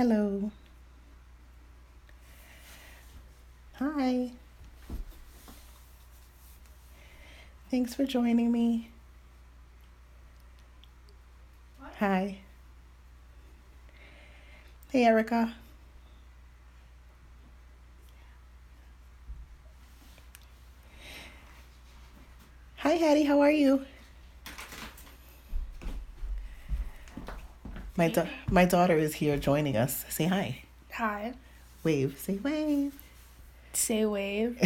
Hello. Hi. Thanks for joining me. Hi. Hey, Erica. Hi, Hattie. How are you? My daughter is here joining us. Say hi. Hi. Wave. Say wave. Say wave.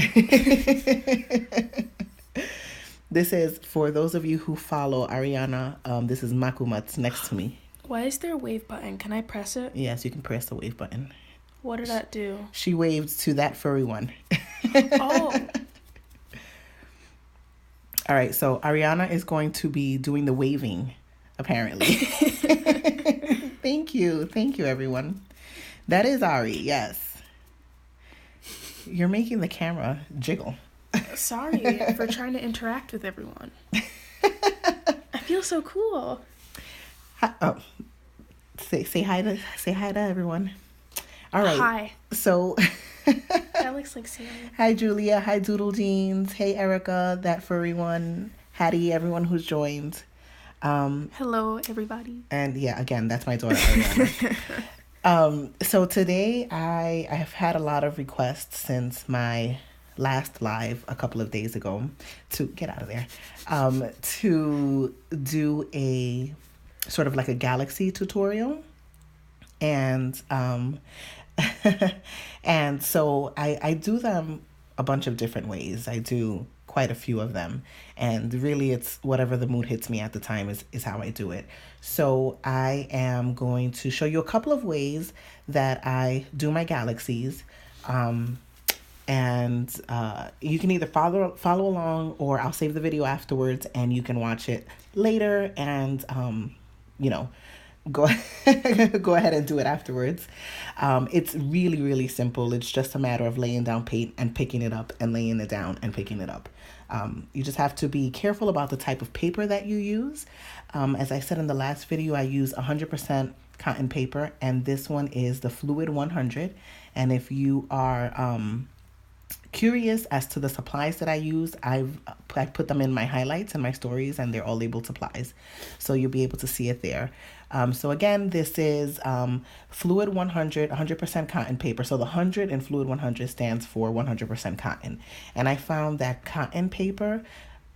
This is, for those of you who follow Ariana, this is Makumat's next to me. Why is there a wave button? Can I press it? Yes, you can press the wave button. What did that do? She waved to that furry one. Oh. All right, so Ariana is going to be doing the waving, apparently. Thank you, everyone. That is Ari, yes. You're making the camera jiggle. Sorry for trying to interact with everyone. I feel so cool. Oh, say hi to everyone. All right. Hi. So That looks like Siri. Hi, Julia. Hi, Doodle Jeans. Hey, Erica, that furry one. Hattie, everyone who's joined. Hello, everybody. And yeah, again, that's my daughter, Ariana. So today I have had a lot of requests since my last live a couple of days ago to get out of there, to do a sort of like a galaxy tutorial. And and so I do them a bunch of different ways. I do quite a few of them, and really it's whatever the mood hits me at the time is how I do it. So I am going to show you a couple of ways that I do my galaxies, and you can either follow along, or I'll save the video afterwards and you can watch it later and go go ahead and do it afterwards. It's really, really simple. It's just a matter of laying down paint and picking it up and laying it down and picking it up. You just have to be careful about the type of paper that you use. As I said in the last video, I use 100% cotton paper, and this one is the Fluid 100. And if you are curious as to the supplies that I use, I put them in my highlights and my stories, and they're all labeled supplies, so you'll be able to see it there. So again, this is Fluid 100, 100% cotton paper. So the 100 in Fluid 100 stands for 100% cotton. And I found that cotton paper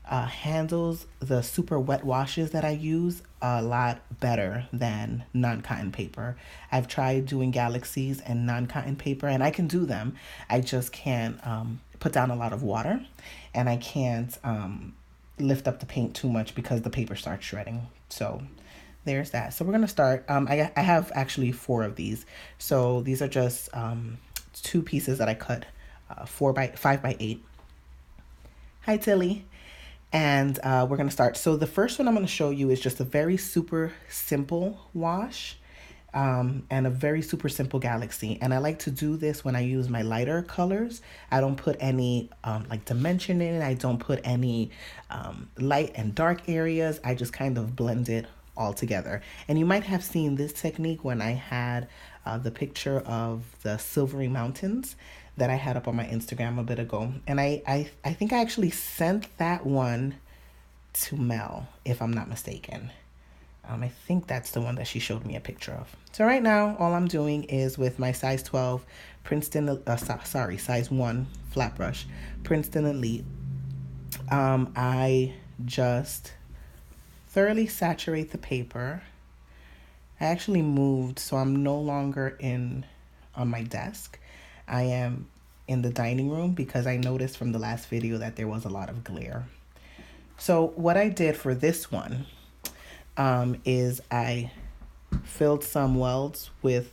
handles the super wet washes that I use a lot better than non-cotton paper. I've tried doing galaxies and non-cotton paper, and I can do them. I just can't put down a lot of water, and I can't lift up the paint too much because the paper starts shredding. So there's that. So we're going to start. I have actually 4 of these. So these are just 2 pieces that I cut 5 by 8. Hi, Tilly. And we're going to start. So the first one I'm going to show you is just a very super simple wash and a very super simple galaxy. And I like to do this when I use my lighter colors. I don't put any like dimension in it. I don't put any light and dark areas. I just kind of blend it all together. And you might have seen this technique when I had the picture of the silvery mountains that I had up on my Instagram a bit ago. And I think I actually sent that one to Mel, if I'm not mistaken. I think that's the one that she showed me a picture of. So right now, all I'm doing is with my size 12 Princeton, size 1 flat brush, Princeton Elite. I just thoroughly saturate the paper. I actually moved, so I'm no longer on my desk. I am in the dining room because I noticed from the last video that there was a lot of glare. So what I did for this one is I filled some welds with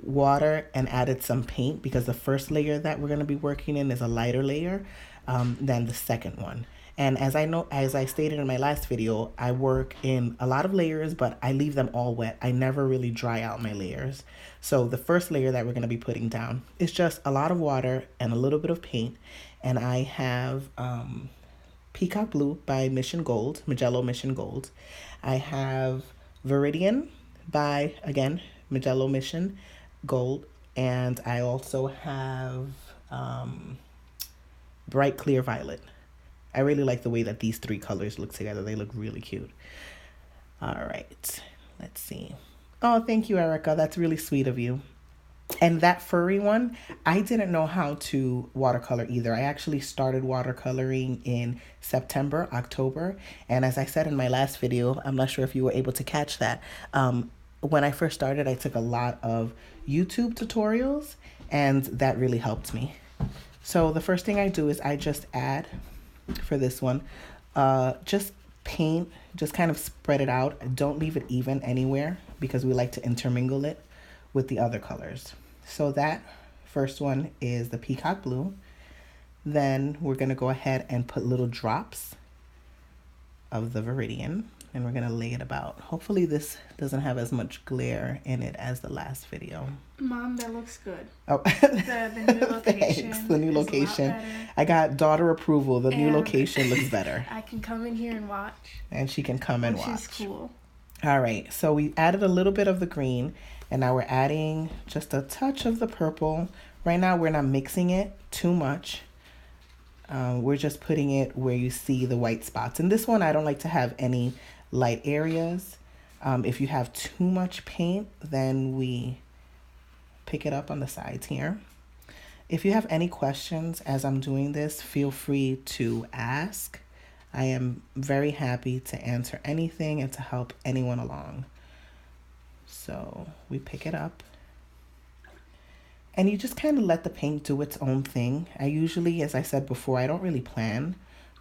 water and added some paint, because the first layer that we're going to be working in is a lighter layer than the second one. And as I stated in my last video, I work in a lot of layers, but I leave them all wet. I never really dry out my layers. So the first layer that we're going to be putting down is just a lot of water and a little bit of paint. And I have Peacock Blue by Magello Mission Gold. I have Viridian by, again, Magello Mission. gold, and I also have bright clear violet. I really like the way that these three colors look together. They look really cute. All right, let's see. Oh, thank you, Erica. That's really sweet of you. And that furry one, I didn't know how to watercolor either. I actually started watercoloring in September, October. And as I said in my last video, I'm not sure if you were able to catch that. When I first started, I took a lot of YouTube tutorials, and that really helped me. So the first thing I do is I just add, for this one, just paint, just kind of spread it out. Don't leave it even anywhere because we like to intermingle it with the other colors. So that first one is the peacock blue. Then we're going to go ahead and put little drops of the viridian, and we're going to lay it about. Hopefully this doesn't have as much glare in it as the last video. Mom, that looks good. Oh, the new location. Thanks. The new location. I got daughter approval. The new location looks better. I can come in here and watch. And she can come and watch. Which is cool. All right, so we added a little bit of the green, and now we're adding just a touch of the purple. Right now, we're not mixing it too much. We're just putting it where you see the white spots. And this one, I don't like to have any light areas. If you have too much paint, then we pick it up on the sides here. If you have any questions as I'm doing this, feel free to ask. I am very happy to answer anything and to help anyone along. So we pick it up. And you just kind of let the paint do its own thing. I usually, as I said before, I don't really plan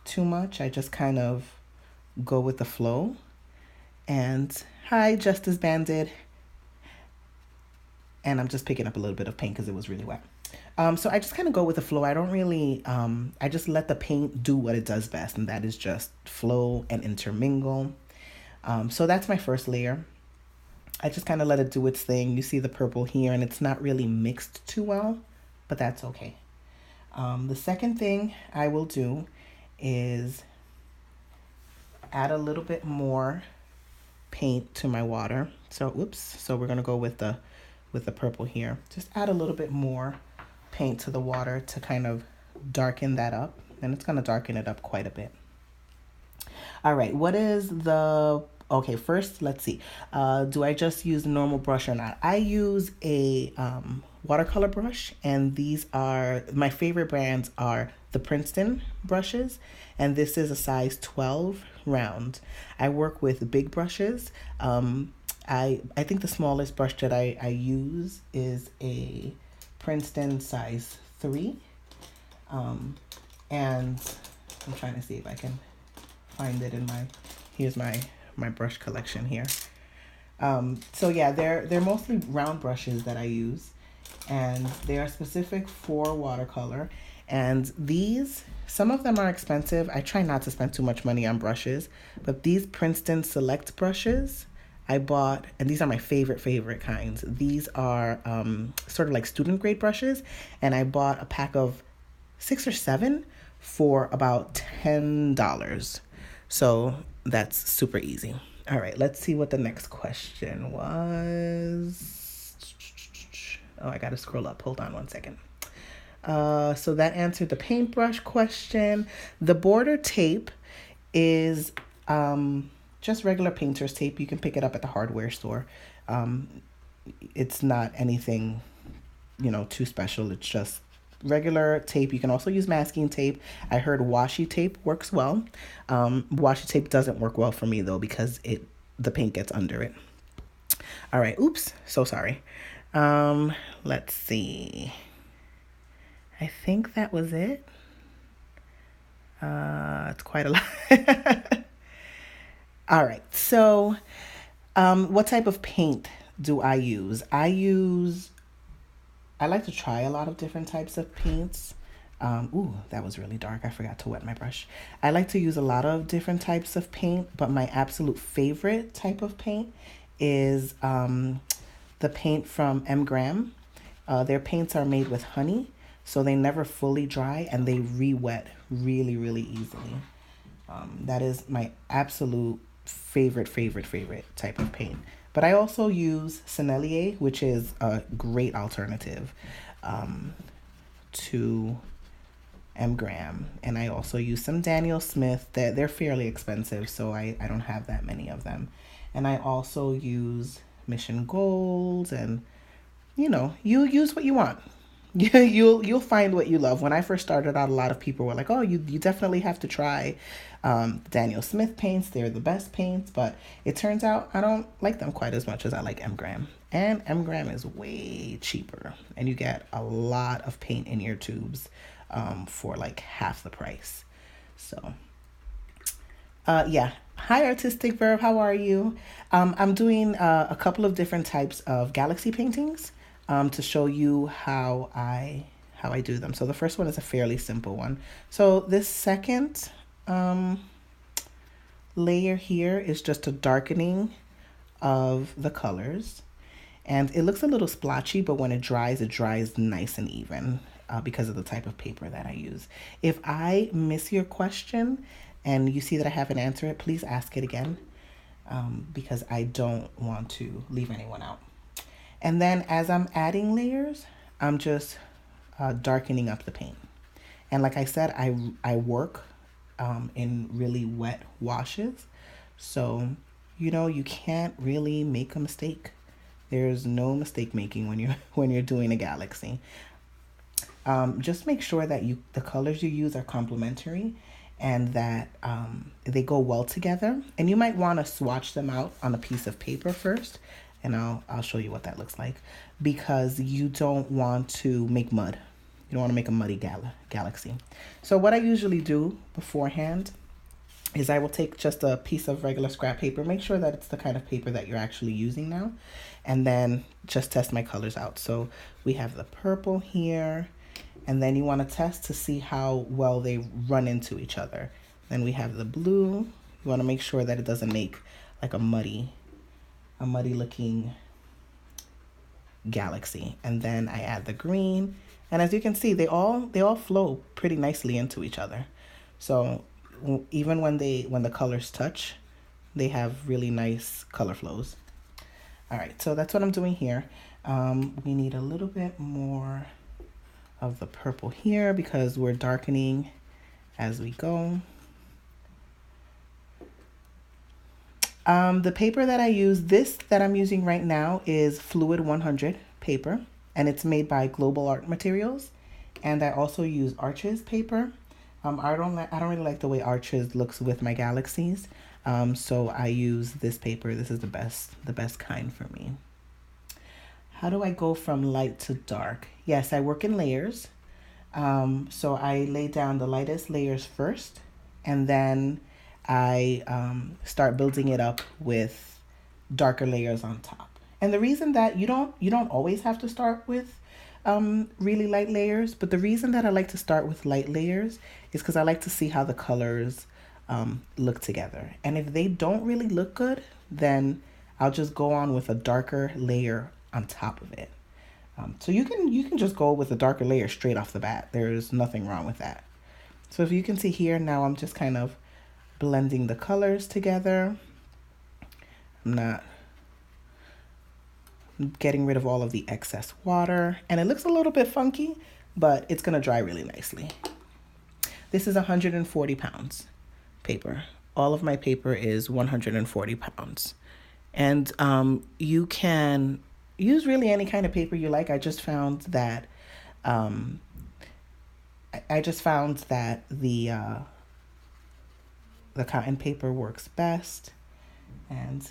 too much. I just kind of go with the flow. And hi, Justice Bandit. And I'm just picking up a little bit of paint because it was really wet. So I just kind of go with the flow. I don't really, I just let the paint do what it does best, and that is just flow and intermingle. So that's my first layer. I just kind of let it do its thing. You see the purple here, and it's not really mixed too well, but that's okay. The second thing I will do is add a little bit more paint to my water. So, oops. So we're going to go with the purple here. Just add a little bit more paint to the water to kind of darken that up, and it's going to darken it up quite a bit. All right, what is the, okay, first let's see, do I just use the normal brush or not? I use a watercolor brush, and these are, my favorite brands are the Princeton brushes, and this is a size 12 round. I work with big brushes. I think the smallest brush that I use is a Princeton size 3. And I'm trying to see if I can find it in here's my brush collection here. So yeah, they're mostly round brushes that I use, and they are specific for watercolor. And these, some of them are expensive. I try not to spend too much money on brushes, but these Princeton Select brushes I bought, and these are my favorite kinds. These are sort of like student grade brushes, and I bought a pack of 6 or 7 for about $10. So that's super easy. All right, let's see what the next question was. Oh, I gotta scroll up. Hold on one second. So that answered the paintbrush question. The border tape is just regular painter's tape. You can pick it up at the hardware store. It's not anything, too special. It's just regular tape. You can also use masking tape. I heard washi tape works well. Washi tape doesn't work well for me though, because the paint gets under it. All right. Oops. So sorry. Let's see. I think that was it. It's quite a lot. All right. So, what type of paint do I use? I like to try a lot of different types of paints. Ooh, that was really dark. I forgot to wet my brush. I like to use a lot of different types of paint, but my absolute favorite type of paint is the paint from M. Graham. Their paints are made with honey, so they never fully dry, and they re-wet really, really easily. That is my absolute favorite type of paint. But I also use Sennelier, which is a great alternative um, to Graham. And I also use some Daniel Smith. That they're fairly expensive, so I don't have that many of them. And I also use Mission Gold, and you use what you want. You'll find what you love. When I first started out, a lot of people were like, "Oh, you definitely have to try Daniel Smith paints. They're the best paints." But it turns out I don't like them quite as much as I like M. Graham. And M. Graham is way cheaper, and you get a lot of paint in your tubes for like half the price. So, yeah. Hi, Artistic Verb. How are you? I'm doing a couple of different types of galaxy paintings to show you how I do them. So the first one is a fairly simple one. So this second layer here is just a darkening of the colors. And it looks a little splotchy, but when it dries nice and even because of the type of paper that I use. If I miss your question and you see that I haven't answered it, please ask it again because I don't want to leave anyone out. And then as I'm adding layers, I'm just darkening up the paint. And like I said, I work in really wet washes. So, you can't really make a mistake. There's no mistake making when you're doing a galaxy. Just make sure that the colors you use are complementary and that they go well together. And you might want to swatch them out on a piece of paper first, and I'll show you what that looks like, because you don't want to make mud. You don't want to make a muddy galaxy. So what I usually do beforehand is I will take just a piece of regular scrap paper, make sure that it's the kind of paper that you're actually using now, and then just test my colors out. So we have the purple here, and then you want to test to see how well they run into each other. Then we have the blue. You want to make sure that it doesn't make like a muddy looking galaxy. And then I add the green, and as you can see, they all flow pretty nicely into each other. So even when the colors touch, they have really nice color flows. All right, so that's what I'm doing here. We need a little bit more of the purple here because we're darkening as we go. The paper that I use, that I'm using right now is Fluid 100 paper, and it's made by Global Art Materials. And I also use Arches paper. I don't really like the way Arches looks with my galaxies. So I use this paper. This is the best kind for me. How do I go from light to dark? Yes, I work in layers. So I lay down the lightest layers first, and then I start building it up with darker layers on top. And the reason that you don't always have to start with really light layers, but the reason that I like to start with light layers is because I like to see how the colors look together. And if they don't really look good, then I'll just go on with a darker layer on top of it. So you can just go with a darker layer straight off the bat. There's nothing wrong with that. So if you can see here, now I'm just kind of blending the colors together. I'm not getting rid of all of the excess water, and it looks a little bit funky, but it's gonna dry really nicely. This is 140 pounds paper. All of my paper is 140 pounds. And you can use really any kind of paper you like. I just found that the cotton paper works best. And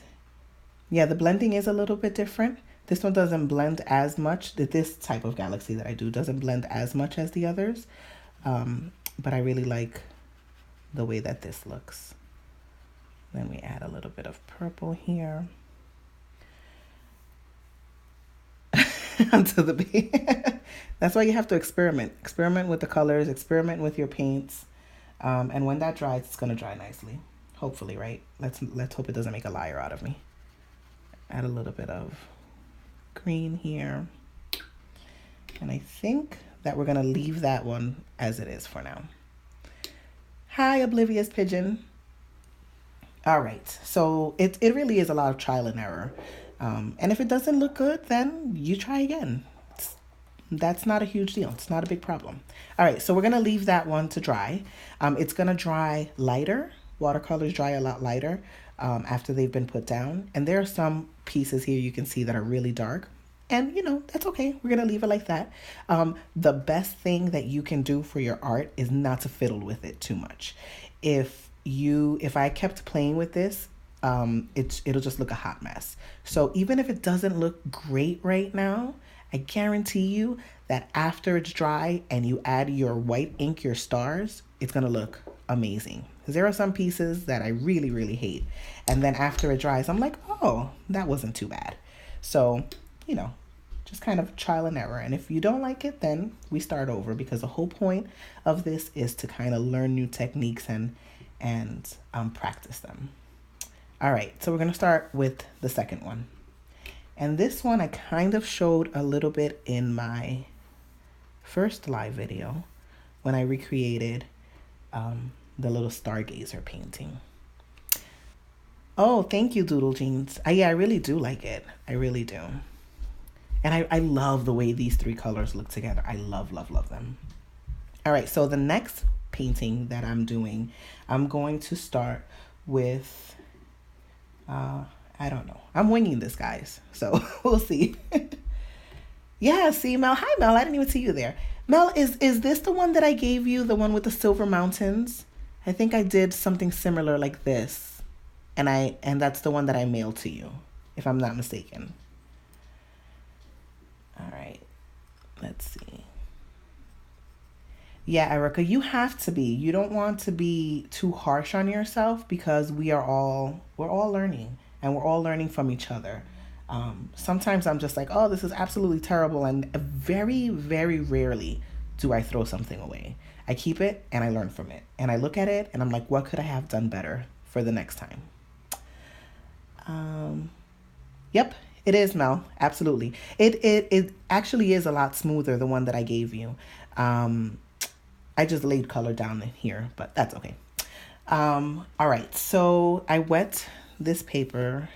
yeah, the blending is a little bit different. This one doesn't blend as much. This type of galaxy that I do doesn't blend as much as the others. But I really like the way that this looks. Then we add a little bit of purple here. Onto the base. That's why you have to experiment. Experiment with the colors, experiment with your paints. And when that dries, it's gonna dry nicely. Hopefully, right? Let's hope it doesn't make a liar out of me. Add a little bit of green here. And I think that we're gonna leave that one as it is for now. Hi, Oblivious Pigeon. All right, so it really is a lot of trial and error. And if it doesn't look good, then you try again. That's not a huge deal. It's not a big problem. All right, so we're going to leave that one to dry. It's going to dry lighter. Watercolors dry a lot lighter after they've been put down. And there are some pieces here you can see that are really dark. And, that's okay. We're going to leave it like that. The best thing that you can do for your art is not to fiddle with it too much. If I kept playing with this, it'll just look a hot mess. So even if it doesn't look great right now, I guarantee you that after it's dry and you add your white ink, your stars, it's going to look amazing. Because there are some pieces that I really, really hate. And then after it dries, I'm like, oh, that wasn't too bad. So, just kind of trial and error. And if you don't like it, then we start over, because the whole point of this is to kind of learn new techniques and practice them. All right, so we're going to start with the second one. And this one I kind of showed a little bit in my first live video when I recreated the little stargazer painting. Oh, thank you, Doodle Jeans. Yeah, I really do like it. I really do. And I love the way these three colors look together. I love, love, love them. All right, so the next painting that I'm doing, I'm going to start with, I don't know. I'm winging this, guys. So we'll see. Yeah, see, Mel. Hi, Mel. I didn't even see you there. Mel, is this the one that I gave you, the one with the silver mountains? I think I did something similar like this. And that's the one that I mailed to you, if I'm not mistaken. All right. Let's see. Yeah, Erica, you have to be. You don't want to be too harsh on yourself, because we're all learning. And we're all learning from each other. Sometimes I'm just like, oh, this is absolutely terrible. And very, very rarely do I throw something away. I keep it and I learn from it. And I look at it and I'm like, what could I have done better for the next time? Yep, it is, Mel. Absolutely. It actually is a lot smoother, the one that I gave you. I just laid color down here, but that's okay. All right, so I wet this paper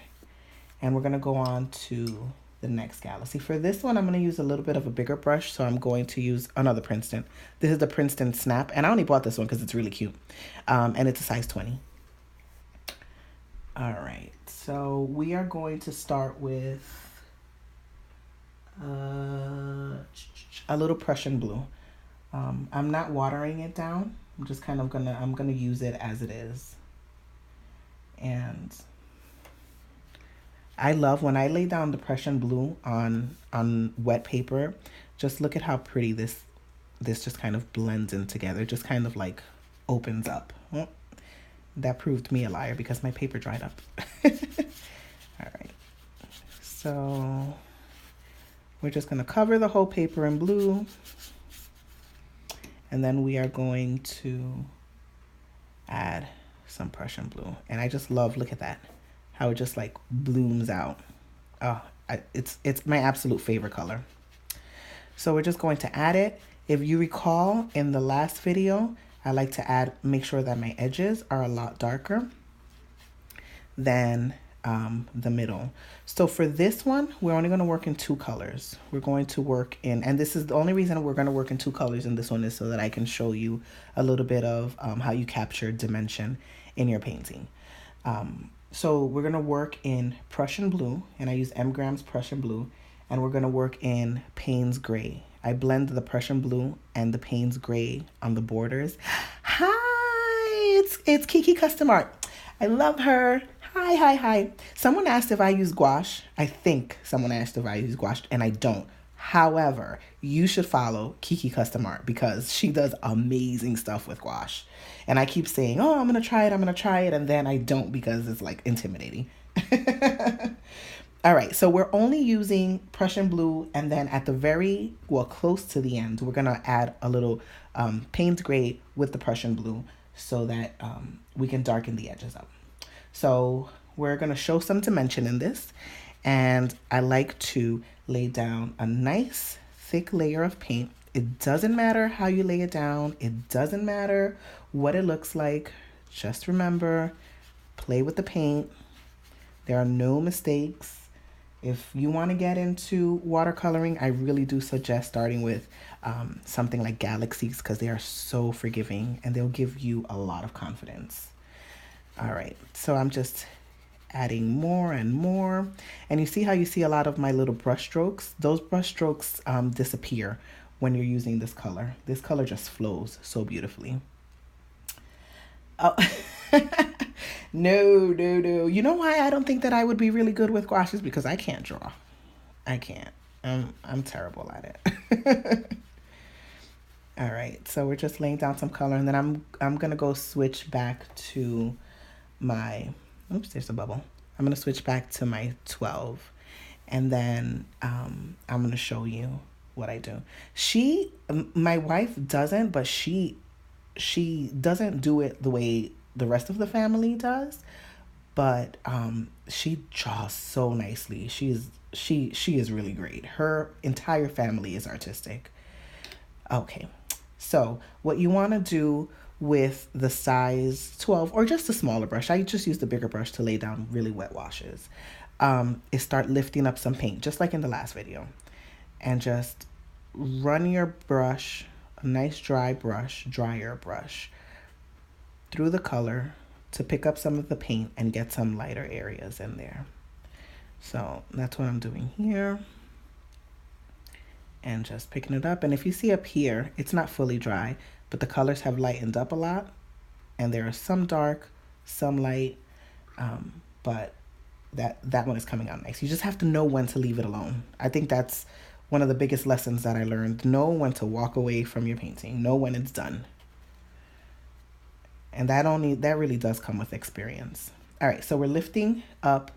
and we're going to go on to the next galaxy. For this one, I'm going to use a little bit of a bigger brush, so I'm going to use another Princeton. This is the Princeton Snap, and I only bought this one because it's really cute, and it's a size 20. All right, so we are going to start with a little Prussian blue. I'm not watering it down. I'm just kind of I'm gonna use it as it is. And I love when I lay down the Prussian blue on wet paper. Just look at how pretty this just kind of blends in together. It just kind of like opens up. Well, that proved me a liar because my paper dried up. All right. So we're just going to cover the whole paper in blue. And then we are going to add some Prussian blue. And I just love, look at that, how it just like blooms out. Oh, it's my absolute favorite color. So we're just going to add it. If you recall in the last video, I like to make sure that my edges are a lot darker than the middle. So for this one, we're only going to work in two colors. We're going to work in, and this is the only reason we're going to work in two colors in this one is so that I can show you a little bit of how you capture dimension in your painting. So we're going to work in Prussian blue, and I use M. Graham's Prussian blue, and we're going to work in Payne's gray. I blend the Prussian blue and the Payne's gray on the borders. Hi, it's Kiki Custom Art. I love her. Hi. Someone asked if I use gouache. I think someone asked if I use gouache, and I don't. However, you should follow Kiki Custom Art because she does amazing stuff with gouache. And I keep saying, oh, I'm going to try it. And then I don't because it's like intimidating. All right, so we're only using Prussian blue, and then at the close to the end, we're gonna add a little Payne's gray with the Prussian blue so that we can darken the edges up. So we're gonna show some dimension in this, and I like to lay down a nice thick layer of paint. It doesn't matter how you lay it down. It doesn't matter what it looks like. Just remember, play with the paint. There are no mistakes. If you want to get into watercoloring, I really do suggest starting with something like Galaxies because they are so forgiving and they'll give you a lot of confidence. All right, so I'm just adding more and more. And you see how you see a lot of my little brush strokes? Those brush strokes disappear when you're using this color. This color just flows so beautifully. Oh, no. You know why I don't think that I would be really good with gouaches? Because I can't draw. I can't. I'm terrible at it. All right, so we're just laying down some color, and then I'm gonna go switch back to my. Oops, there's a bubble. I'm gonna switch back to my 12, and then I'm gonna show you what I do. My wife doesn't, but she doesn't do it the way the rest of the family does, but she draws so nicely. She is really great. Her entire family is artistic. Okay, so what you want to do with the size 12 or just a smaller brush, I just use the bigger brush to lay down really wet washes, is start lifting up some paint just like in the last video, and just run your brush, a nice drier brush, through the color to pick up some of the paint and get some lighter areas in there. So that's what I'm doing here. And just picking it up. And if you see up here, it's not fully dry, but the colors have lightened up a lot. And there are some dark, some light, but that one is coming out nice. You just have to know when to leave it alone. I think that's one of the biggest lessons that I learned. Know when to walk away from your painting. Know when it's done. And that really does come with experience. All right, so we're lifting up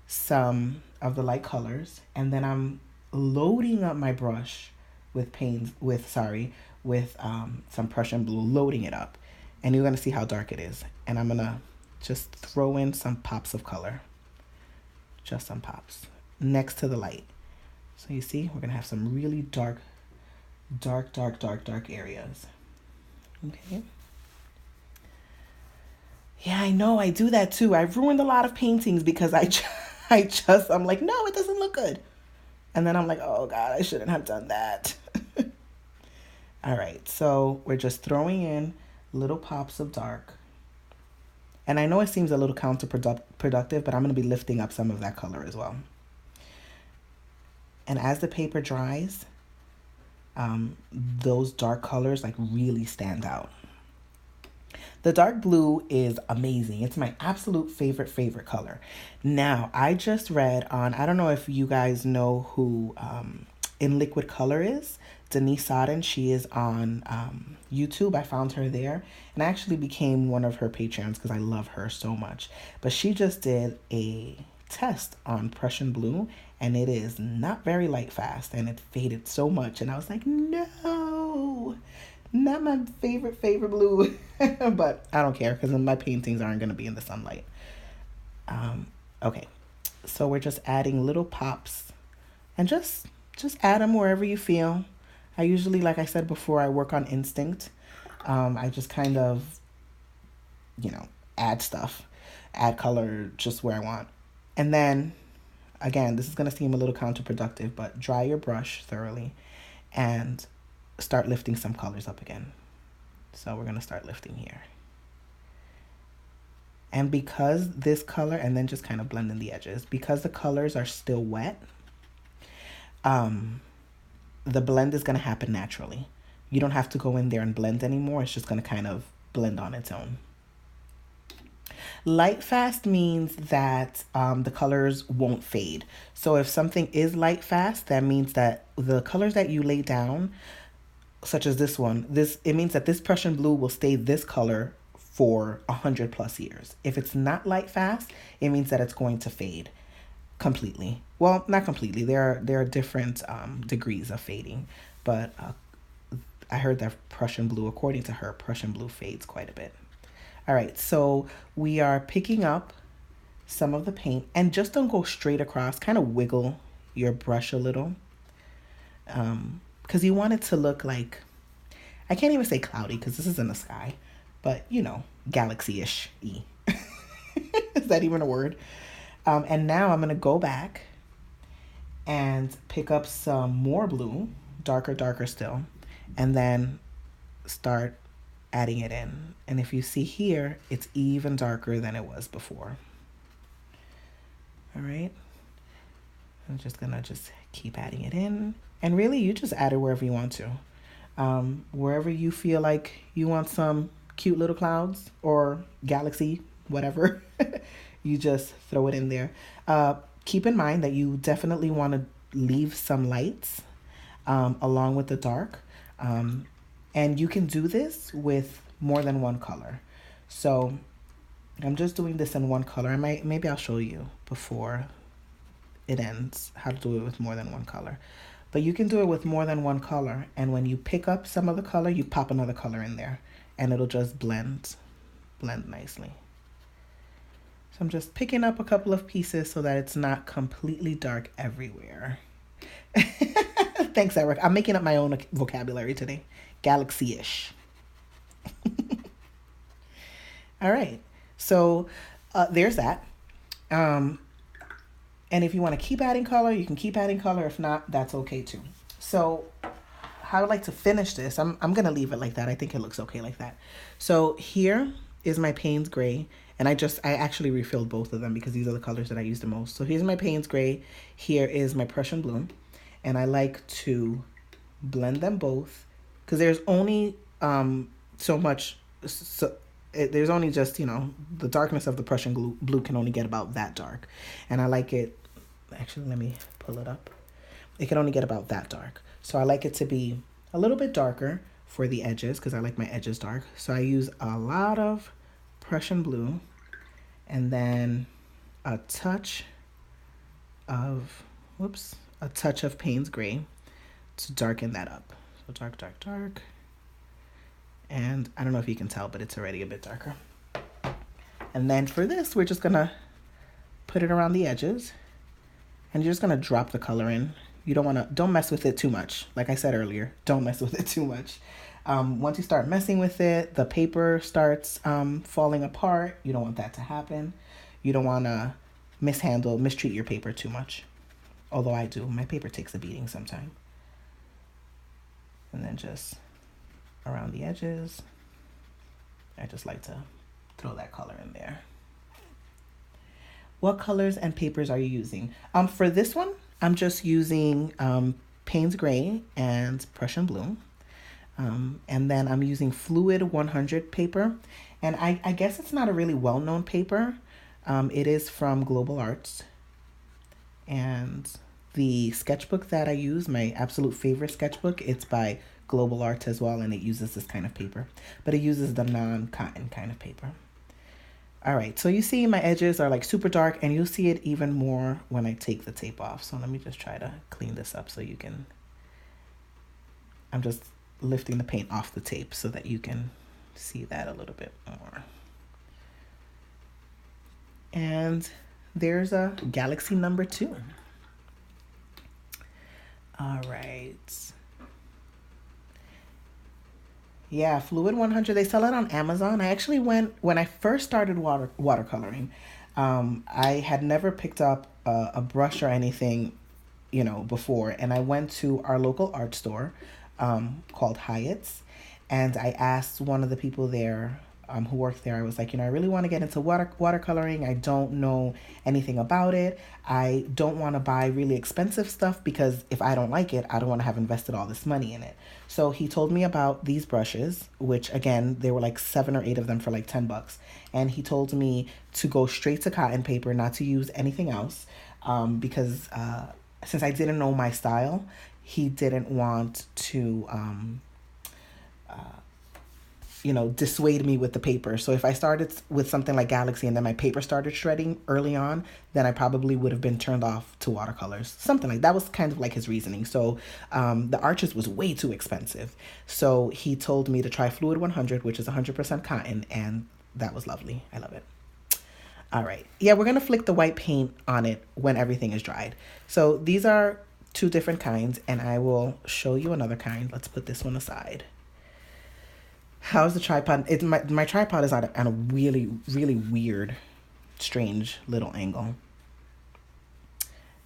some of the light colors, and then I'm loading up my brush with some Prussian blue, loading it up, and you're gonna see how dark it is. And I'm gonna just throw in some pops of color, just some pops next to the light. So you see, we're gonna have some really dark areas. Okay. Yeah, I know, I do that too. I've ruined a lot of paintings because I'm like, no, it doesn't look good. And then I'm like, oh God, I shouldn't have done that. All right, so we're just throwing in little pops of dark. And I know it seems a little counterproductive, but I'm gonna be lifting up some of that color as well. And as the paper dries, those dark colors like really stand out. The dark blue is amazing. It's my absolute favorite color. Now, I just read on, I don't know if you guys know who In Liquid Color is, Denise Sodden. She is on YouTube. I found her there, and I actually became one of her patrons because I love her so much. But she just did a test on Prussian blue, and it is not very light fast, and it faded so much, and I was like, no, not my favorite blue. But I don't care because my paintings aren't going to be in the sunlight. Okay, so we're just adding little pops, and just add them wherever you feel. I usually, like I said before, I work on instinct. I just kind of, add color just where I want. And then, again, this is going to seem a little counterproductive, but dry your brush thoroughly and start lifting some colors up again. So we're going to start lifting here. And because this color, and then just kind of blend in the edges, because the colors are still wet, the blend is going to happen naturally. You don't have to go in there and blend anymore. It's just going to kind of blend on its own. Light fast means that the colors won't fade. So if something is light fast, that means that the colors that you lay down, such as this one, it means that this Prussian blue will stay this color for 100+ years. If it's not light fast, it means that it's going to fade completely. Well, not completely. There are different degrees of fading, but I heard that Prussian blue, according to her, Prussian blue fades quite a bit. All right, so we are picking up some of the paint, and just don't go straight across. Kind of wiggle your brush a little, because you want it to look like, I can't even say cloudy because this is in the sky, but galaxy-ish. Is that even a word? And now I'm going to go back and pick up some more blue, darker still, and then start adding it in. And if you see here, it's even darker than it was before. All right. I'm just gonna keep adding it in. And really, you just add it wherever you want to. Wherever you feel like you want some cute little clouds or galaxy, whatever, you just throw it in there. Keep in mind that you definitely want to leave some lights along with the dark. And you can do this with more than one color. So I'm just doing this in one color. Maybe I'll show you before it ends how to do it with more than one color. But you can do it with more than one color, and when you pick up some of the color, you pop another color in there, and it'll just blend nicely. So I'm just picking up a couple of pieces so that it's not completely dark everywhere. Thanks, Eric. I'm making up my own vocabulary today. Galaxy-ish. All right. So there's that. And if you want to keep adding color, you can keep adding color. If not, that's okay too. So how I like to finish this, I'm going to leave it like that. I think it looks okay like that. So here is my Payne's Gray. And I actually refilled both of them because these are the colors that I use the most. So here's my Payne's Gray. Here is my Prussian Blue. And I like to blend them both because there's only so much. There's only just, the darkness of the Prussian blue can only get about that dark. And I like it, actually, let me pull it up. It can only get about that dark. So I like it to be a little bit darker for the edges because I like my edges dark. So I use a lot of Prussian blue and then a touch of Payne's Gray to darken that up. So dark. And I don't know if you can tell, but it's already a bit darker. And then for this, we're just going to put it around the edges. And you're just going to drop the color in. You don't mess with it too much. Like I said earlier, don't mess with it too much. Once you start messing with it, the paper starts falling apart. You don't want that to happen. You don't want to mistreat your paper too much. Although I do. My paper takes a beating sometime. And then just around the edges, I just like to throw that color in there. What colors and papers are you using? For this one, I'm just using Payne's Gray and Prussian Blue. And then I'm using Fluid 100 paper. And I guess it's not a really well-known paper. It is from Global Arts. And the sketchbook that I use, my absolute favorite sketchbook, it's by Global Arts as well, and it uses this kind of paper, but it uses the non-cotton kind of paper. All right, so you see my edges are like super dark, and you'll see it even more when I take the tape off. So let me just try to clean this up so you can, I'm just lifting the paint off the tape so that you can see that a little bit more. And there's a Galaxy number 2. All right. Yeah, Fluid 100, they sell it on Amazon. I actually when I first started watercoloring, I had never picked up a brush or anything, before. And I went to our local art store called Hyatt's. And I asked one of the people there who worked there, I was like, I really want to get into watercoloring. I don't know anything about it. I don't want to buy really expensive stuff because if I don't like it, I don't want to have invested all this money in it. So he told me about these brushes, which again, there were like 7 or 8 of them for like $10. And he told me to go straight to cotton paper, not to use anything else, because since I didn't know my style, he didn't want to dissuade me with the paper. So if I started with something like Galaxy and then my paper started shredding early on, then I probably would have been turned off to watercolors. Something like that was kind of like his reasoning. So the Arches was way too expensive. So he told me to try Fluid 100, which is 100% cotton, and that was lovely. I love it. All right. Yeah, we're going to flick the white paint on it when everything is dried. So these are 2 different kinds, and I will show you another kind. Let's put this one aside. How's the tripod? My tripod is at a really, really weird, strange little angle.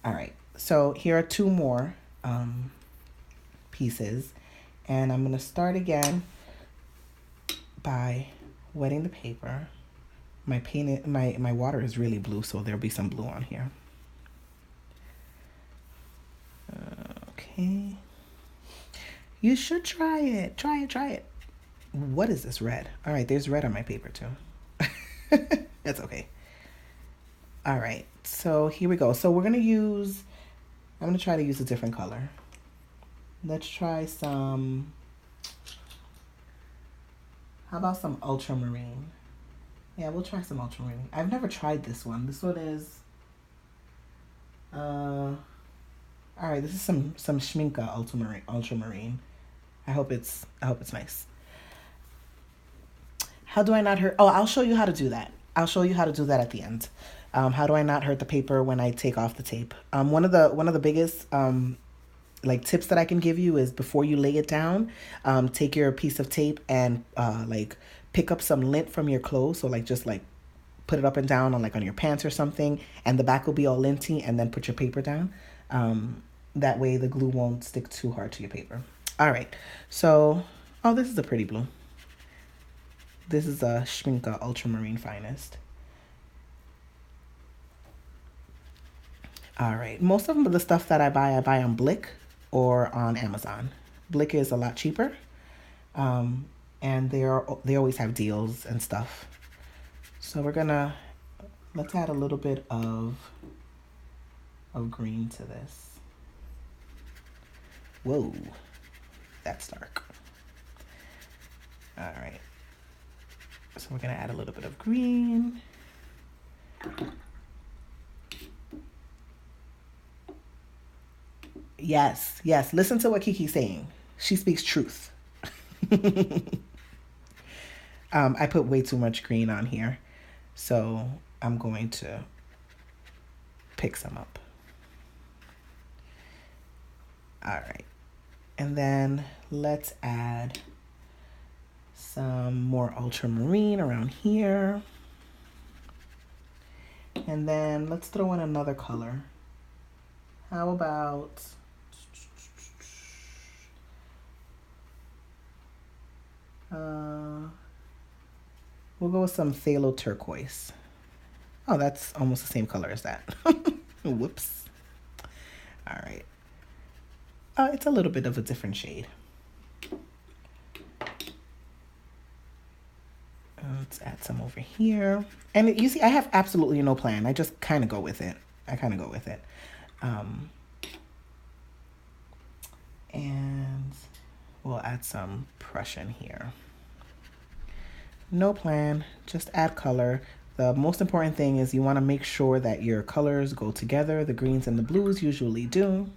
All right, So here are two more pieces, and I'm going to start again by wetting the paper. My water is really blue, so there'll be some blue on here. Okay. You should try it. Try it. What is this red? All right, there's red on my paper too. That's okay. All right, so here we go. So I'm going to try to use a different color. Let's try some, how about some ultramarine? Yeah, we'll try some ultramarine. I've never tried this one. This one is, all right, this is some Schminke ultramarine. I hope it's nice. How do I not hurt? Oh, I'll show you how to do that. I'll show you how to do that at the end. How do I not hurt the paper when I take off the tape? One of the biggest like tips that I can give you is before you lay it down, take your piece of tape and like pick up some lint from your clothes. So like just like put it up and down on like on your pants or something, and the back will be all linty, and then put your paper down. That way the glue won't stick too hard to your paper. All right, so, oh, this is a pretty blue. This is a Schminke Ultramarine Finest. All right, most of the stuff that I buy on Blick or on Amazon. Blick is a lot cheaper, and they always have deals and stuff. So let's add a little bit of green to this. Whoa, that's dark. All right, so we're gonna add a little bit of green. Yes, listen to what Kiki's saying. She speaks truth. I put way too much green on here, so I'm going to pick some up. All right, and then let's add some more ultramarine around here. And then let's throw in another color. How about we'll go with some phthalo turquoise. Oh, that's almost the same color as that. Whoops. All right. It's a little bit of a different shade. Let's add some over here. And you see, I have absolutely no plan. I just kind of go with it. And we'll add some Prussian here. No plan, just add color. The most important thing is you want to make sure that your colors go together. The greens and the blues usually do.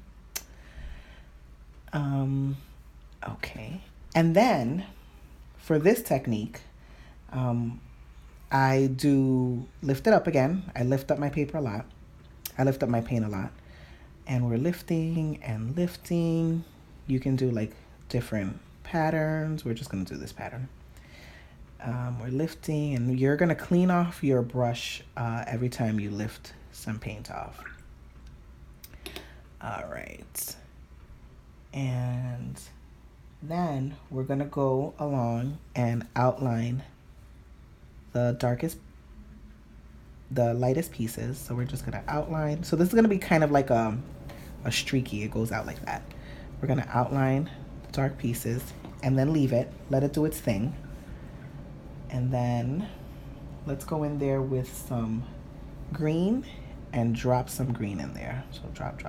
Okay. And then for this technique, I do lift it up again. I lift up my paper a lot. I lift up my paint a lot. And we're lifting and lifting. You can do like different patterns. We're just going to do this pattern. We're lifting, and you're going to clean off your brush every time you lift some paint off. All right. And then we're going to go along and outline the lightest pieces. So we're just going to outline. So this is going to be kind of like a streaky. It goes out like that. We're going to outline dark pieces and then leave it. Let it do its thing. And then let's go in there with some green and drop some green in there. So drop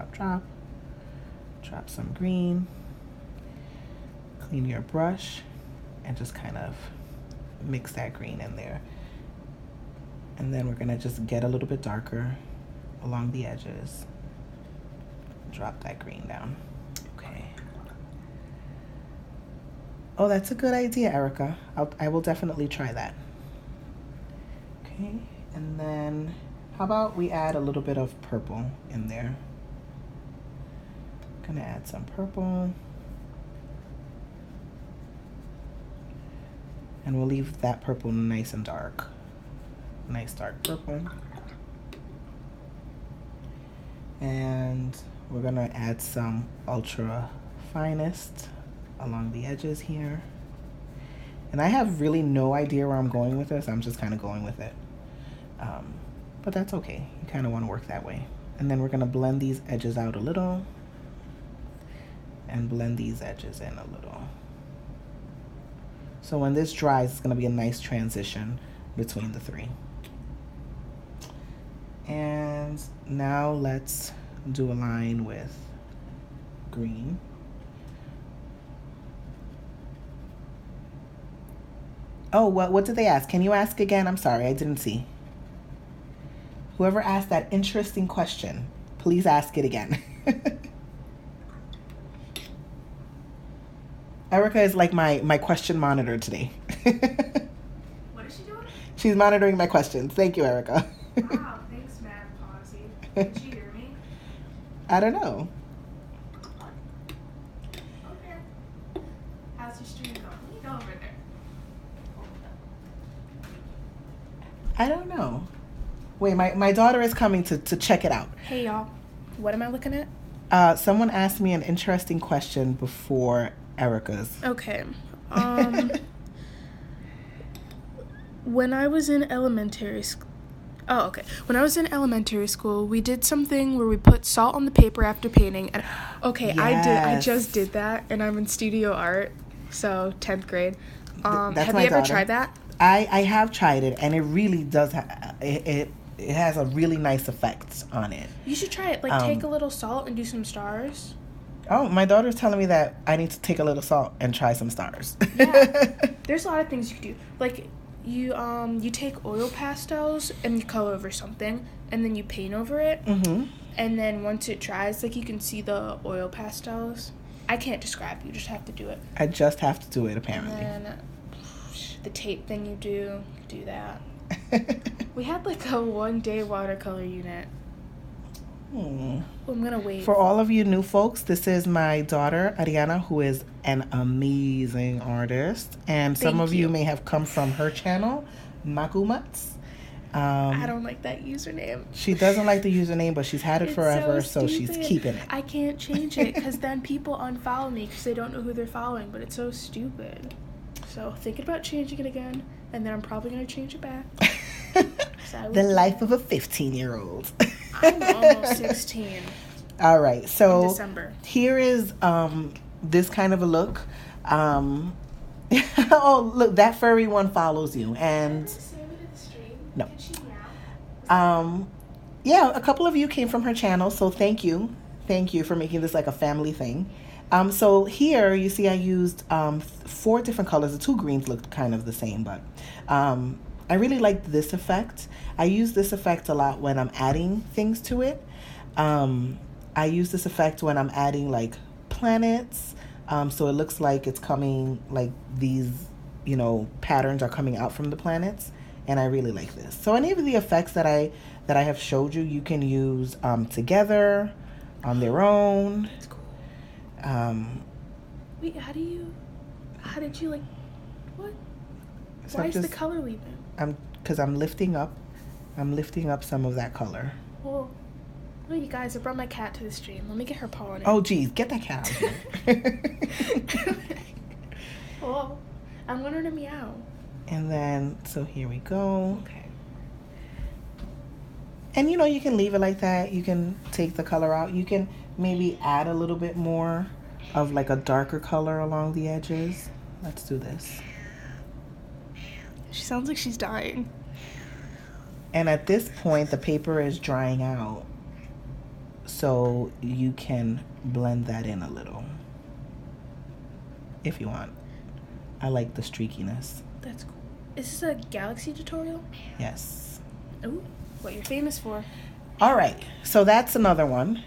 some green. Clean your brush and just kind of mix that green in there. And then we're gonna just get a little bit darker along the edges. Drop that green down. Okay. Oh, that's a good idea, Erica. I will definitely try that. Okay, and then how about we add a little bit of purple in there? Gonna add some purple. And we'll leave that purple nice and dark. Nice dark purple. And we're going to add some ultra finest along the edges here. And I have really no idea where I'm going with this. I'm just kind of going with it. But that's okay. You kind of want to work that way. And then we're going to blend these edges out a little. And blend these edges in a little. So when this dries, it's going to be a nice transition between the three. And now let's do a line with green. Oh, what did they ask? Can you ask again? I'm sorry, I didn't see. Whoever asked that interesting question, please ask it again. Erica is like my question monitor today. What is she doing? She's monitoring my questions. Thank you, Erica. Wow, thanks, Mad Posse. Did she hear me? I don't know. Okay. How's your stream going? Let me go over there. I don't know. Wait, my daughter is coming to check it out. Hey, y'all. What am I looking at? Someone asked me an interesting question before Erica's. Okay. When I was in elementary school... Oh, okay. When I was in elementary school, we did something where we put salt on the paper after painting. And okay, Yes. I just did that, and I'm in studio art, so 10th grade. That's have my you ever daughter. tried that? I have tried it, and it really does. It has a really nice effect on it. You should try it. Like, take a little salt and do some stars. Oh, my daughter's telling me that I need to take a little salt and try some stars. Yeah. There's a lot of things you can do. Like, you take oil pastels and you color over something, and then you paint over it. Mm-hmm. And then once it dries, like, you can see the oil pastels. I can't describe. You just have to do it. I just have to do it, apparently. And then the tape thing you do that. We had like a 1-day watercolor unit. Oh, I'm gonna wait. For all of you new folks, this is my daughter, Ariana, who is an amazing artist. And some of you may have come from her channel, Makumats. I don't like that username. She doesn't like the username, but she's had it forever, so she's stupid. keeping it. I can't change it because then people unfollow me because they don't know who they're following, but it's so stupid. So thinking about changing it again, and then I'm probably going to change it back. The life of a 15-year-old. I'm almost 16. All right, so in December. Here is this kind of a look. Oh, look, that furry one follows you, and no. Yeah, a couple of you came from her channel, so thank you for making this like a family thing. So here you see I used 4 different colors. The 2 greens looked kind of the same, but I really liked this effect. I use this effect a lot when I'm adding things to it. I use this effect when I'm adding like planets. So it looks like it's coming, like these, patterns are coming out from the planets. And I really like this. So any of the effects that I have showed you, you can use together, on their own. That's cool. Wait, how did you what? So why is the color leaving? Because I'm lifting up some of that color. Well, you guys, I brought my cat to the stream. Let me get her paw on it. Oh, geez, get that cat out here. Well, I want her to meow. And then, so here we go. Okay. And you can leave it like that. You can take the color out. You can maybe add a little bit more of like a darker color along the edges. Let's do this. She sounds like she's dying. And at this point, the paper is drying out. So you can blend that in a little. If you want. I like the streakiness. That's cool. Is this a galaxy tutorial? Yes. Ooh, what you're famous for. All right. So that's another one.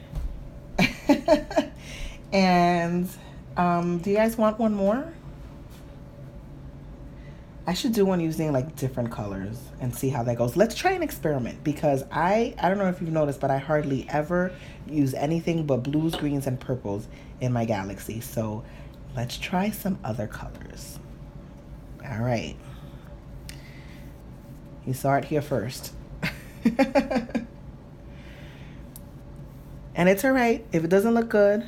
And do you guys want one more? I should do one using like different colors and see how that goes. Let's try an experiment because I don't know if you've noticed, but I hardly ever use anything but blues, greens, and purples in my galaxy. So let's try some other colors. All right. You saw it here first. And it's all right. If it doesn't look good,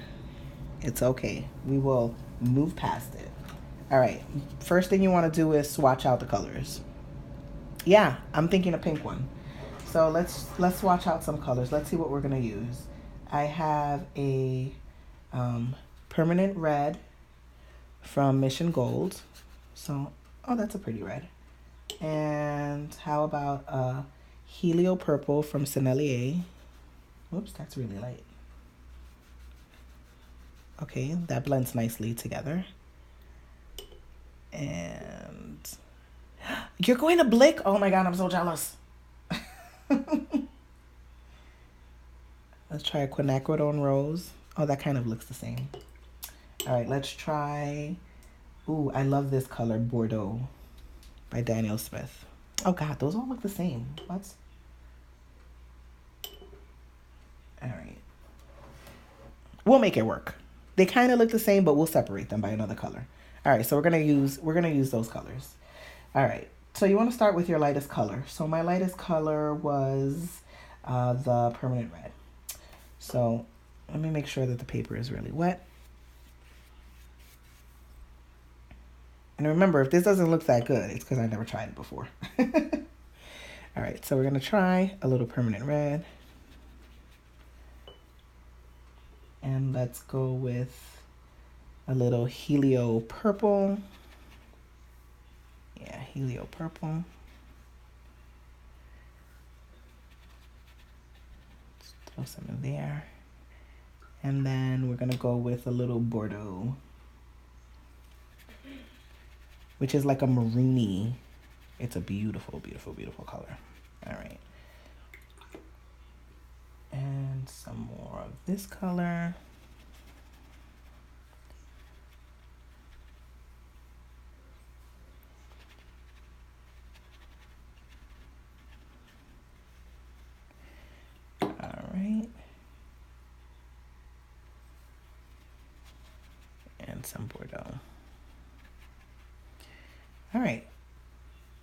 it's okay. We will move past it. All right. First thing you want to do is swatch out the colors. Yeah, I'm thinking a pink one. So let's swatch out some colors. Let's see what we're gonna use. I have a permanent red from Mission Gold. So, oh, that's a pretty red. And how about a Helio Purple from Sennelier? Whoops, that's really light. Okay, that blends nicely together. And you're going to Blick? Oh my god, I'm so jealous. Let's try a quinacridone rose. Oh, that kind of looks the same. All right, let's try. Ooh, I love this color, Bordeaux, by Daniel Smith. Oh god, those all look the same. What? All right. We'll make it work. They kind of look the same, but we'll separate them by another color. All right, so we're gonna use those colors. All right, so you want to start with your lightest color. So my lightest color was the permanent red. So let me make sure that the paper is really wet. And remember, if this doesn't look that good, it's because I never tried it before. All right, so we're gonna try a little permanent red. And let's go with a little Helio Purple. Yeah, Helio Purple. Let's throw some in there. And then we're gonna go with a little Bordeaux, which is like a maroony. It's a beautiful, beautiful, beautiful color. All right. And some more of this color. All right. And some Bordeaux. All right.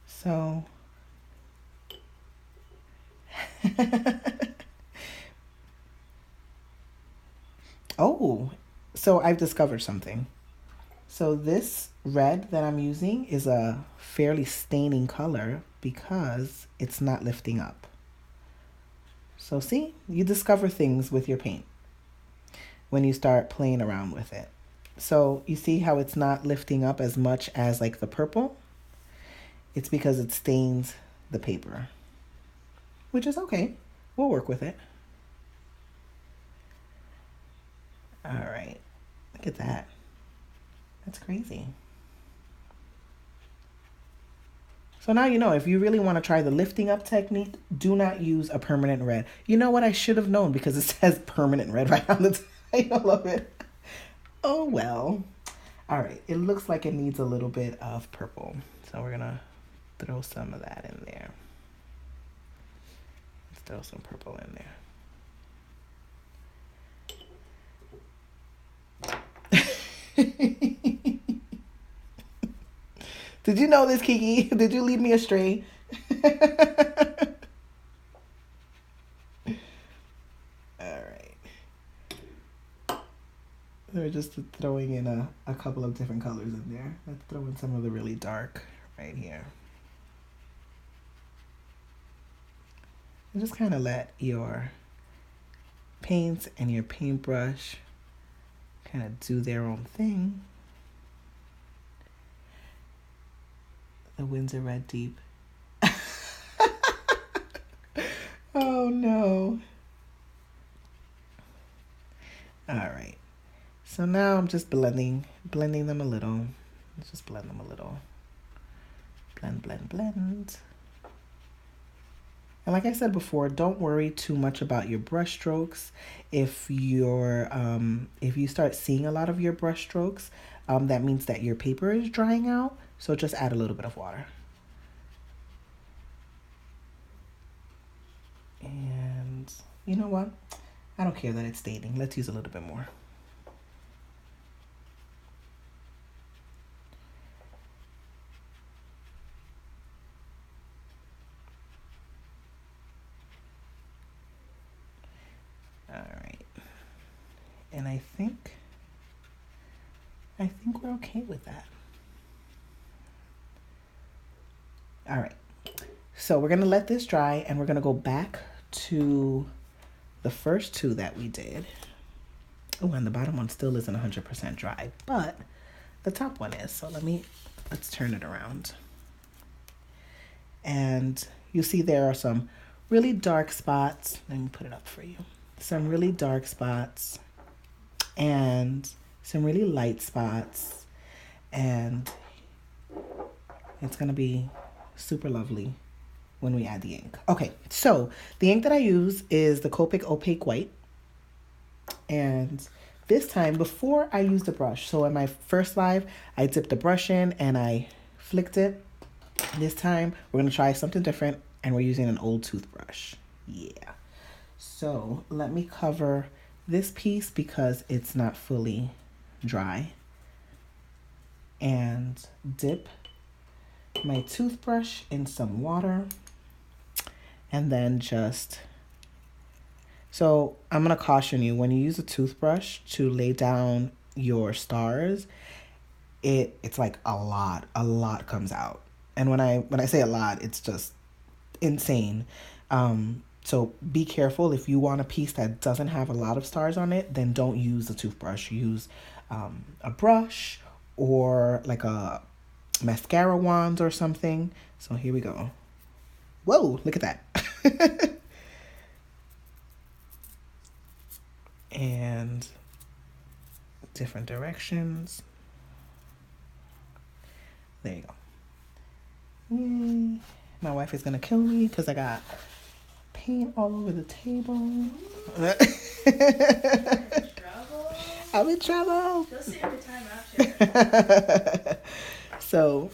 So oh, so I've discovered something. So this red that I'm using is a fairly staining color because it's not lifting up. So see, you discover things with your paint when you start playing around with it. So you see how it's not lifting up as much as like the purple? It's because it stains the paper, which is okay. We'll work with it. All right, look at that. That's crazy. So now you know, if you really want to try the lifting up technique, do not use a permanent red. You know what? I should have known because it says permanent red right on the title of it. Oh, well. All right. It looks like it needs a little bit of purple. So we're going to throw some of that in there. Let's throw some purple in there. Did you know this, Kiki? Did you lead me astray? All right. We're just throwing in a couple of different colors in there. Let's throw in some of the really dark right here. And just kind of let your paints and your paintbrush kind of do their own thing. The Windsor Red Deep. Oh no. All right. So now I'm just blending them a little. Let's just blend them a little. Blend, blend, blend. And like I said before, don't worry too much about your brush strokes. If you start seeing a lot of your brush strokes, that means that your paper is drying out. So just add a little bit of water. And you know what? I don't care that it's staining. Let's use a little bit more. All right. And I think we're okay with that. All right. So we're going to let this dry, and we're going to go back to the first two that we did. Oh, and the bottom one still isn't 100% dry, but the top one is. So let's turn it around. And you see there are some really dark spots. Let me put it up for you. Some really dark spots and some really light spots. And it's going to be super lovely when we add the ink. Okay, so the ink that I use is the Copic Opaque White. And this time, before I used the brush, so in my first live, I dipped the brush in and I flicked it. This time, we're going to try something different, and we're using an old toothbrush. Yeah. So let me cover this piece because it's not fully dry. And dip my toothbrush in some water. And then so I'm going to caution you, when you use a toothbrush to lay down your stars, it's like a lot comes out. And when I say a lot, it's just insane. So be careful. If you want a piece that doesn't have a lot of stars on it, then don't use a toothbrush. Use a brush or like a mascara wand or something. So here we go. Whoa, look at that. And different directions. There you go. Yay. My wife is gonna kill me because I got paint all over the table. I'm in trouble. You'll see every time after. So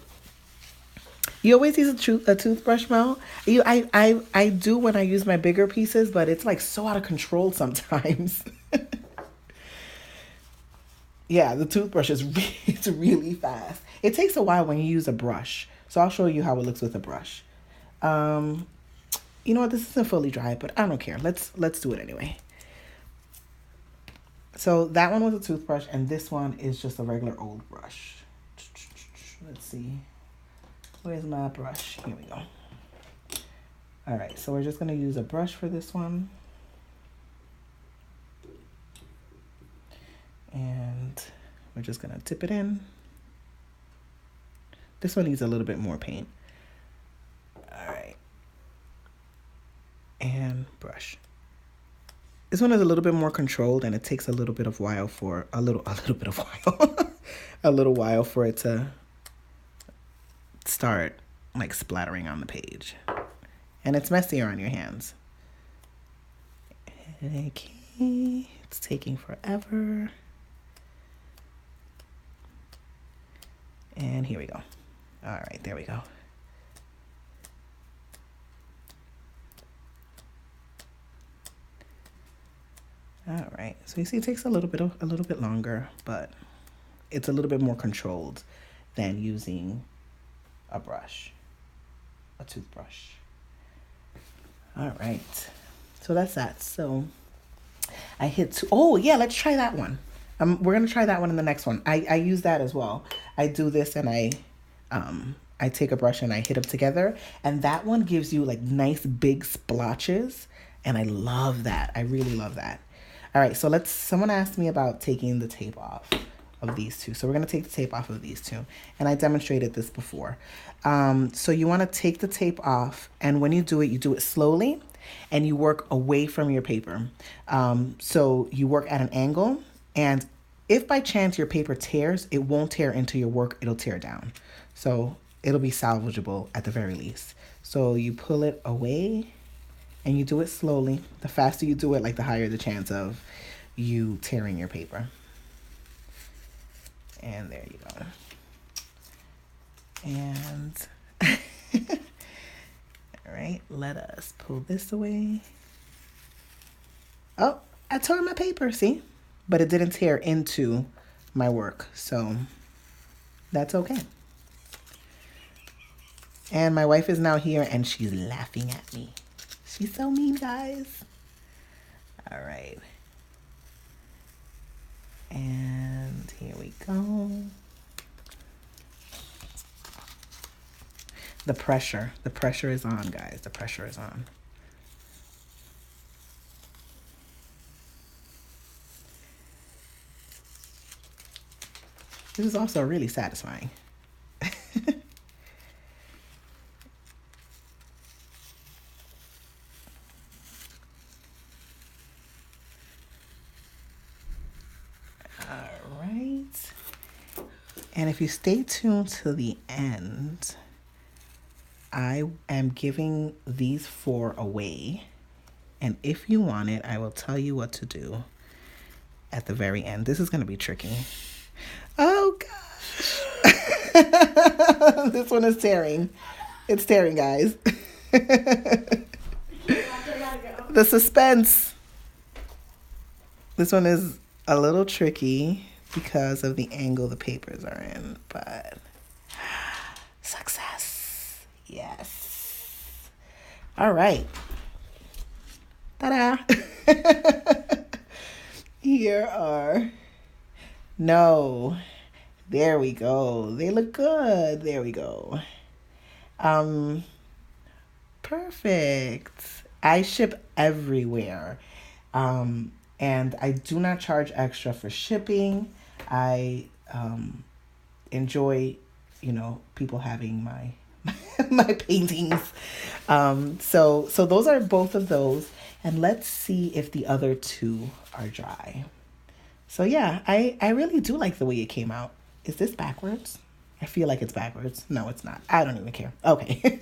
you always use a toothbrush, Mel? I do when I use my bigger pieces, but it's like so out of control sometimes. Yeah, the toothbrush it's really fast. It takes a while when you use a brush. So I'll show you how it looks with a brush. You know what? This isn't fully dry, but I don't care. Let's do it anyway. So that one was a toothbrush, and this one is just a regular old brush. Let's see. Where's my brush? Here we go. All right, so we're just going to use a brush for this one. And we're just going to dip it in. This one needs a little bit more paint. All right. And brush. This one is a little bit more controlled, and it takes a little bit of while for a little bit of while, a little while for it to start like splattering on the page, and it's messier on your hands. Okay, it's taking forever. And here we go. All right, there we go. All right, so you see it takes a little bit longer, but it's a little bit more controlled than using a toothbrush. All right, so that's that. So I hit oh yeah, let's try that one. We're gonna try that one in the next one. I use that as well. I do this and I take a brush and I hit them together, and that one gives you like nice big splotches, and I love that. I really love that. All right, so someone asked me about taking the tape off of these two. So we're going to take the tape off of these two. And I demonstrated this before. So you want to take the tape off. And when you do it slowly. And you work away from your paper. So you work at an angle. And if by chance your paper tears, it won't tear into your work. It'll tear down. So it'll be salvageable at the very least. So you pull it away. And you do it slowly. The faster you do it, like the higher the chance of you tearing your paper. And there you go. And all right, let us pull this away. Oh, I tore my paper, see? But it didn't tear into my work, so that's okay. And my wife is now here and she's laughing at me. She's so mean, guys. All right. And here we go. The pressure is on, guys. The pressure is on. This is also really satisfying. All right. And if you stay tuned to the end, I am giving these 4 away. And if you want it, I will tell you what to do at the very end. This is going to be tricky. Oh, gosh. This one is tearing. It's tearing, guys. The suspense. This one is a little tricky because of the angle the papers are in, but success. Yes. All right. Ta-da. Here are... No. There we go. They look good. There we go. Perfect. I ship everywhere. And I do not charge extra for shipping. I enjoy, people having my my paintings. So those are both of those. And let's see if the other 2 are dry. So yeah, I really do like the way it came out. Is this backwards? I feel like it's backwards. No, it's not. I don't even care. Okay.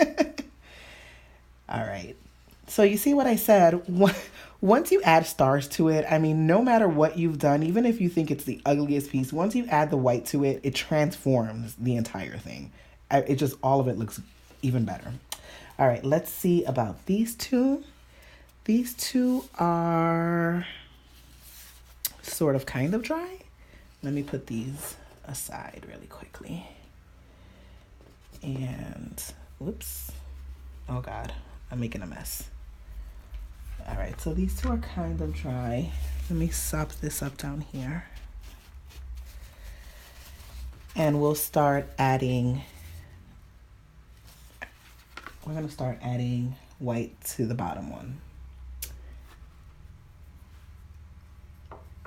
All right. So you see what I said? Once you add stars to it, I mean, no matter what you've done, even if you think it's the ugliest piece, once you add the white to it, it transforms the entire thing. All of it looks even better. All right, let's see about these 2. These 2 are sort of kind of dry. Let me put these aside really quickly. And, whoops. Oh God, I'm making a mess. All right, so these 2 are kind of dry. Let me sop this up down here. And we'll start adding, we're gonna start adding white to the bottom one.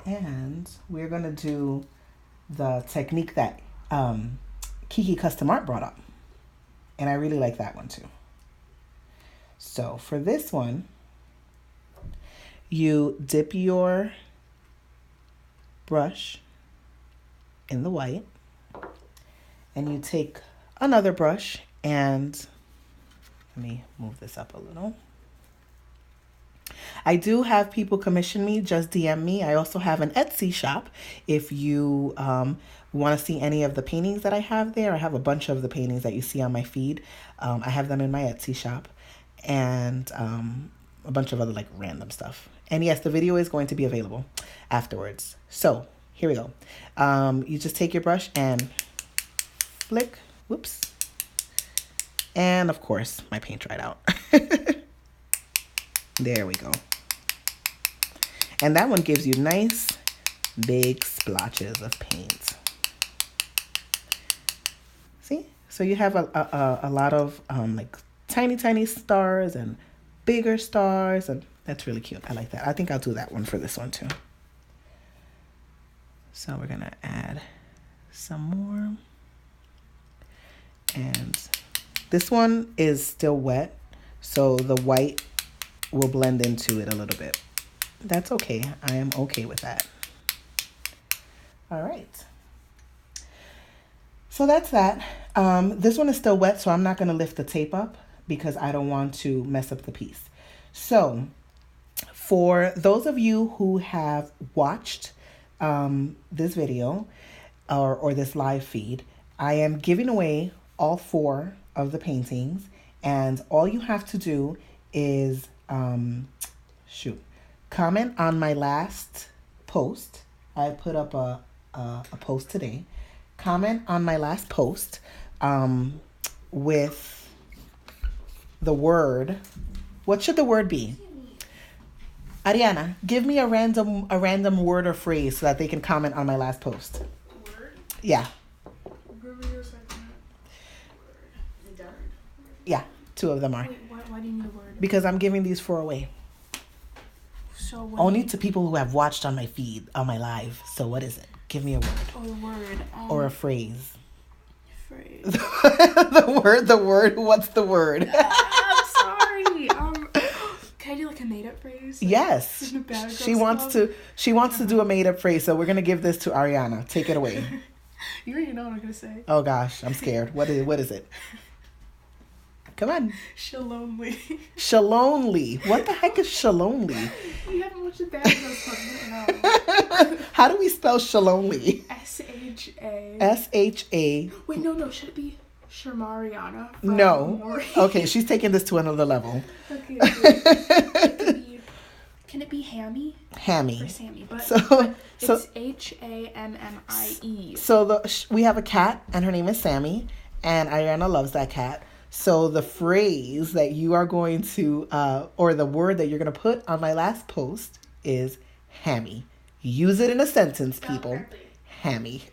And we're gonna do the technique that Kiki Custom Art brought up. And I really like that one too. So for this one, you dip your brush in the white, and you take another brush and let me move this up a little. I do have people commission me, just DM me. I also have an Etsy shop. If you want to see any of the paintings that I have there, I have a bunch of the paintings that you see on my feed. I have them in my Etsy shop, and a bunch of other like random stuff. And yes, the video is going to be available afterwards. So here we go. You just take your brush and flick, whoops. And of course, my paint dried out. There we go. And that one gives you nice big splotches of paint. See? So you have a lot of like tiny stars and bigger stars, and that's really cute. I like that. I think I'll do that one for this one too. So we're gonna add some more. And this one is still wet, so the white will blend into it a little bit. That's okay. I am okay with that. All right. So that's that. This one is still wet, so I'm not going to lift the tape up because I don't want to mess up the piece. So for those of you who have watched this video or this live feed, I am giving away all 4 of the paintings, and all you have to do is comment on my last post. I put up a post today. Comment on my last post with the word. What should the word be? Ariana, give me a random word or phrase so that they can comment on my last post. Word? Yeah. Give me a second. Yeah, 2 of them are. Wait, why do you need a word? Because I'm giving these 4 away. So what? Only to people who have watched on my feed, on my live. So what is it? Give me a word. Oh, the word. Or a phrase. Phrase. the word. What's the word? I'm sorry. Can I do like a made up phrase? Yes. She wants to do a made up phrase, so we're gonna give this to Ariana. Take it away. You already know what I'm gonna say. Oh gosh, I'm scared. What is it? Come on. Shalomly. Shalomly. What the heck is shalomly? You haven't watched the bad girls. How do we spell shalomly? SHA. SHA. Wait, no. Should it be Shamariana? No. Okay, she's taking this to another level. Okay. Can it be Hammy? Hammy. Or Sammy, but so it's HAMMIE. So we have a cat, and her name is Sammy, and Ariana loves that cat. So the phrase that you are going to, or the word that you're going to put on my last post is hammy. Use it in a sentence, people. Hammy.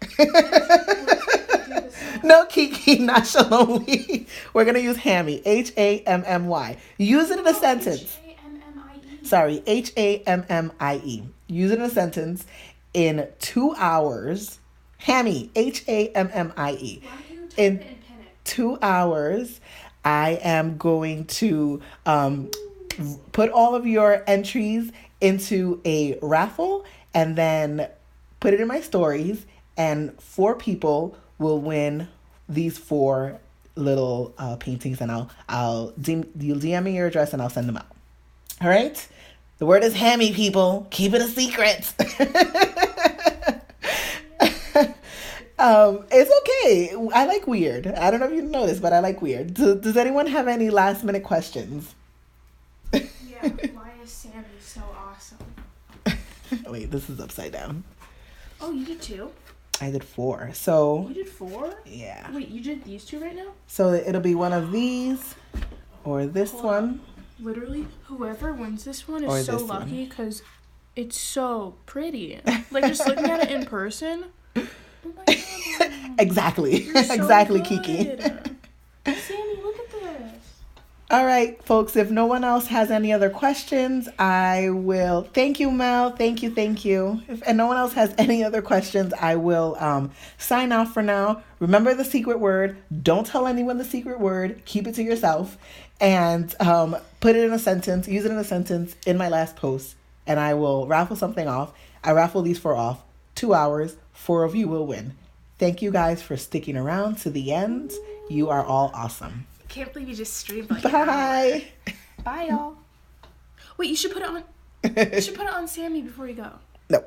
No, Kiki, not shalomly. We're going to use hammy. HAMMY. Use it in a sentence. Sorry, HAMMIE. Use it in a sentence in 2 hours. Hammy. HAMMIE. In 2 hours, I am going to put all of your entries into a raffle and then put it in my stories, and 4 people will win these 4 little paintings, and you'll DM me your address and I'll send them out. All right? The word is hammy, people. Keep it a secret. It's okay. I like weird. I don't know if you noticed, but I like weird. Does anyone have any last minute questions? Yeah, why is Sammy so awesome? Wait, this is upside down. Oh, you did 2? I did 4. So you did 4? Yeah. Wait, you did these 2 right now? So it'll be one of these or this one. Literally, whoever wins this one or is so lucky because it's so pretty. Like, just looking at it in person. Oh my God. Exactly. You're so exactly, good. Kiki. Sammy, look at this. All right, folks, if no one else has any other questions, I will... Thank you, Mel. Thank you. And no one else has any other questions, I will sign off for now. Remember the secret word. Don't tell anyone the secret word. Keep it to yourself. And put it in a sentence. Use it in a sentence in my last post. And I will raffle something off. I raffle these 4 off. 2 hours. 4 of you will win. Thank you guys for sticking around to the end. You are all awesome. Can't believe you just streamed like Bye. Bye, y'all. Wait, you should put it on. You should put it on Sammy before you go. No.